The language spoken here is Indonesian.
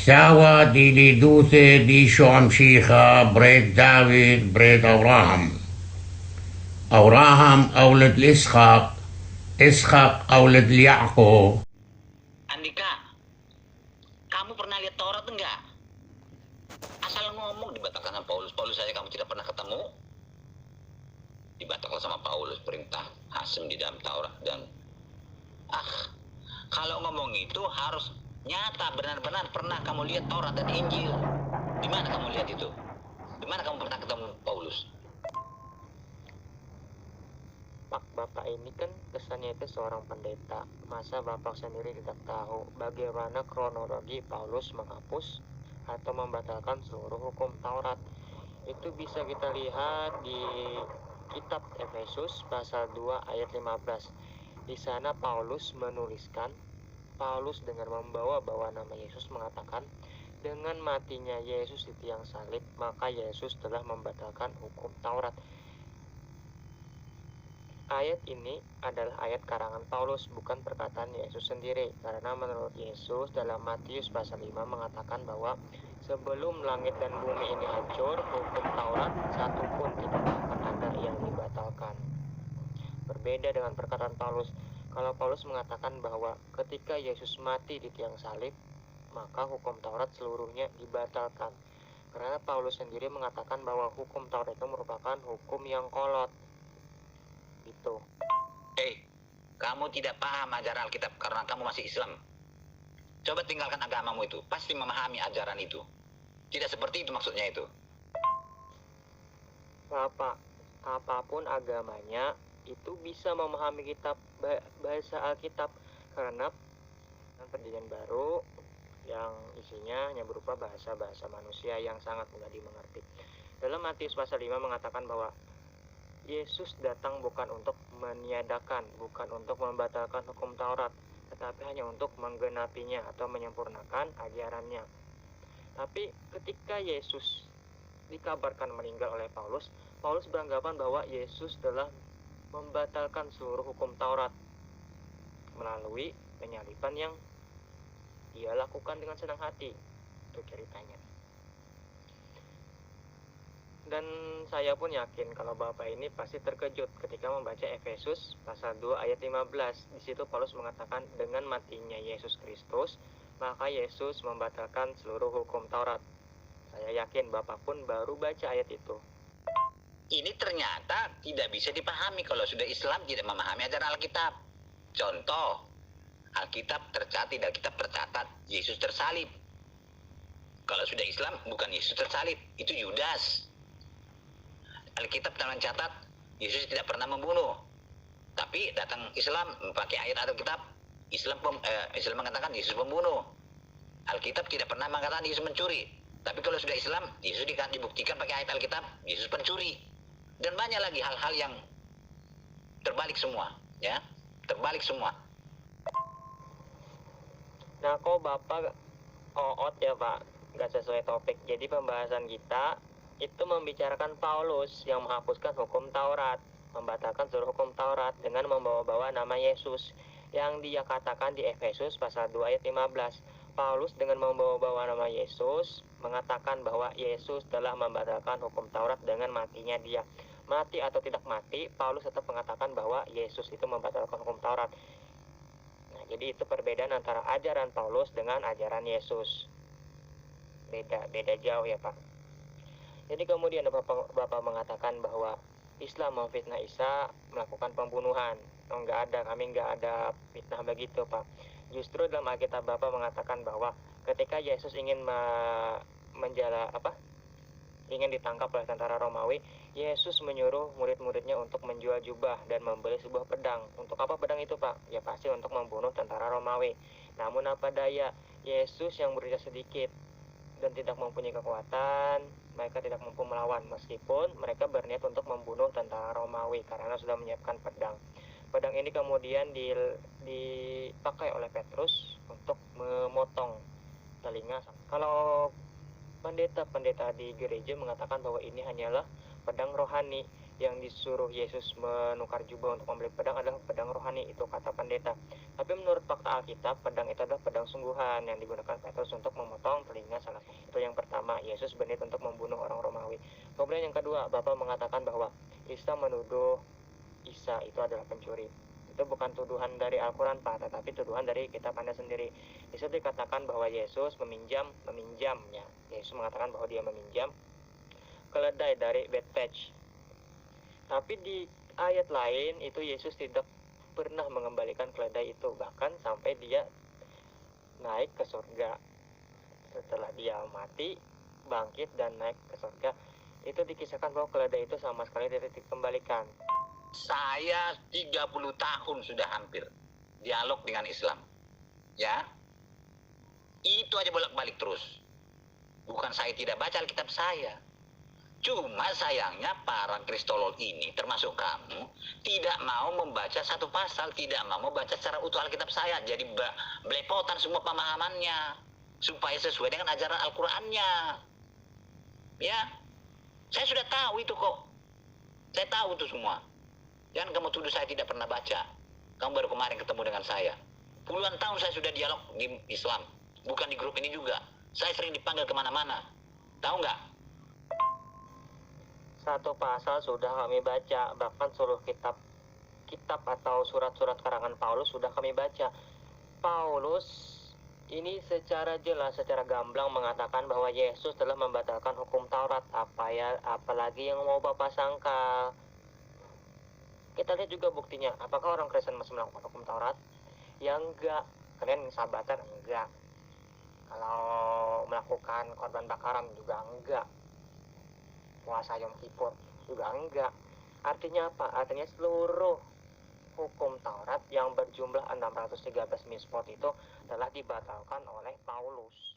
ساوى دي لدوثة دي شوم شيخة بريت داويد بريت أوراهم. أوراهم أولد الإسحاق، إسحاق أولد اليعقوب. Andika, kamu pernah lihat Taurat enggak? Asal ngomong dibatalkan sama Paulus. Paulus saja kamu tidak pernah ketemu, dibatalkan sama Paulus perintah Hasem di dalam Taurat. Dan kalau ngomong itu harus nyata, benar-benar pernah kamu lihat Taurat dan Injil. Di mana kamu lihat itu? Di mana kamu pernah ketemu Paulus? Pak, Bapak ini kan kesannya itu seorang pendeta. Masa Bapak sendiri tidak tahu bagaimana kronologi Paulus menghapus atau membatalkan seluruh hukum Taurat? Itu bisa kita lihat di kitab Efesus pasal 2 ayat 15. Di sana Paulus menuliskan, Paulus dengan membawa nama Yesus mengatakan, dengan matinya Yesus di tiang salib, maka Yesus telah membatalkan hukum Taurat. Ayat ini adalah ayat karangan Paulus, bukan perkataan Yesus sendiri. Karena menurut Yesus dalam Matius pasal 5 mengatakan bahwa sebelum langit dan bumi ini hancur, hukum Taurat satu pun tidak akan ada yang dibatalkan. Berbeda dengan perkataan Paulus. Kalau Paulus mengatakan bahwa ketika Yesus mati di tiang salib, maka hukum Taurat seluruhnya dibatalkan. Karena Paulus sendiri mengatakan bahwa hukum Taurat itu merupakan hukum yang kolot. Itu. Kamu tidak paham ajaran Alkitab karena kamu masih Islam. Coba tinggalkan agamamu itu, pasti memahami ajaran itu. Tidak seperti itu maksudnya itu. Bapak, apapun agamanya itu bisa memahami kitab bahasa Alkitab, karena perjanjian baru yang isinya hanya berupa bahasa-bahasa manusia yang sangat mudah dimengerti. Dalam Matius pasal 5 mengatakan bahwa Yesus datang bukan untuk meniadakan, bukan untuk membatalkan hukum Taurat, tetapi hanya untuk menggenapinya atau menyempurnakan ajarannya. Tapi ketika Yesus dikabarkan meninggal oleh Paulus, Paulus beranggapan bahwa Yesus telah membatalkan seluruh hukum Taurat melalui penyaliban yang dia lakukan dengan senang hati. Itu ceritanya. Dan saya pun yakin kalau Bapak ini pasti terkejut ketika membaca Efesus pasal 2 ayat 15. Di situ Paulus mengatakan dengan matinya Yesus Kristus, maka Yesus membatalkan seluruh hukum Taurat. Saya yakin Bapak pun baru baca ayat itu. Ini ternyata tidak bisa dipahami kalau sudah Islam tidak memahami ajaran Alkitab. Contoh, Alkitab tercatat Yesus tersalib. Kalau sudah Islam bukan Yesus tersalib, itu Yudas. Alkitab mencatat Yesus tidak pernah membunuh. Tapi datang Islam pakai ayat Alkitab, Islam mengatakan Yesus pembunuh. Alkitab tidak pernah mengatakan Yesus mencuri. Tapi kalau sudah Islam, Yesus dibuktikan pakai ayat Alkitab, Yesus pencuri. Dan banyak lagi hal-hal yang terbalik semua, ya. Terbalik semua. Nah, kok Bapak oot ya, Pak? Gak sesuai topik. Jadi pembahasan kita itu membicarakan Paulus yang menghapuskan hukum Taurat, membatalkan seluruh hukum Taurat dengan membawa-bawa nama Yesus yang dia katakan di Efesus pasal 2 ayat 15. Paulus dengan membawa-bawa nama Yesus mengatakan bahwa Yesus telah membatalkan hukum Taurat dengan matinya dia. Mati atau tidak mati, Paulus tetap mengatakan bahwa Yesus itu membatalkan hukum Taurat. Nah, jadi itu perbedaan antara ajaran Paulus dengan ajaran Yesus. Beda jauh ya, Pak. Jadi kemudian Bapak mengatakan bahwa Islam memfitnah Isa melakukan pembunuhan. Kami nggak ada fitnah begitu, Pak. Justru dalam Alkitab Bapak mengatakan bahwa ketika Yesus ingin ingin ditangkap oleh tentara Romawi, Yesus menyuruh murid-muridnya untuk menjual jubah dan membeli sebuah pedang. Untuk apa pedang itu, Pak? Ya pasti untuk membunuh tentara Romawi. Namun apa daya, Yesus yang berusia sedikit dan tidak mempunyai kekuatan, mereka tidak mampu melawan meskipun mereka berniat untuk membunuh tentara Romawi karena sudah menyiapkan pedang. Pedang ini kemudian dipakai oleh Petrus untuk memotong telinga. Kalau pendeta-pendeta di gereja mengatakan bahwa ini hanyalah pedang rohani, yang disuruh Yesus menukar jubah untuk membeli pedang adalah pedang rohani, itu kata pendeta. Tapi menurut fakta Alkitab, pedang itu adalah pedang sungguhan yang digunakan Petrus untuk memotong telinga perbuatannya salah. Itu yang pertama, Yesus berniat untuk membunuh orang Romawi. Kemudian yang kedua, Bapak mengatakan bahwa Isa menuduh Isa itu adalah pencuri. Itu bukan tuduhan dari Al-Quran, Pak, tetapi tuduhan dari kitab Anda sendiri. Di situ dikatakan bahwa Yesus meminjamnya. Yesus mengatakan bahwa dia meminjam keledai dari Bethpage. Tapi di ayat lain itu Yesus tidak pernah mengembalikan keledai itu, bahkan sampai dia naik ke surga. Setelah dia mati, bangkit dan naik ke surga, itu dikisahkan bahwa keledai itu sama sekali tidak dikembalikan. Saya 30 tahun sudah hampir dialog dengan Islam. Ya. Itu aja bolak-balik terus. Bukan saya tidak baca Alkitab saya. Cuma sayangnya para kristolog ini, termasuk kamu, tidak mau membaca satu pasal, tidak mau membaca secara utuh Alkitab saya. Jadi belepotan semua pemahamannya, supaya sesuai dengan ajaran Al-Qurannya. Ya, saya sudah tahu itu kok. Saya tahu itu semua. Jangan kamu tuduh saya tidak pernah baca. Kamu baru kemarin ketemu dengan saya. Puluhan tahun saya sudah dialog di Islam. Bukan di grup ini juga. Saya sering dipanggil kemana-mana. Tahu nggak? Satu pasal sudah kami baca, bahkan seluruh kitab atau surat-surat karangan Paulus sudah kami baca. Paulus ini secara jelas, secara gamblang mengatakan bahwa Yesus telah membatalkan hukum Taurat. Apalagi yang mau Bapak sangka? Kita lihat juga buktinya. Apakah orang Kristen masih melakukan hukum Taurat? Ya enggak. Kalian sahabatan? Enggak. Kalau melakukan korban bakaran juga enggak. Puasa Yom Kippur juga enggak. Artinya apa? Artinya seluruh hukum Taurat yang berjumlah 613 mitzvot itu telah dibatalkan oleh Paulus.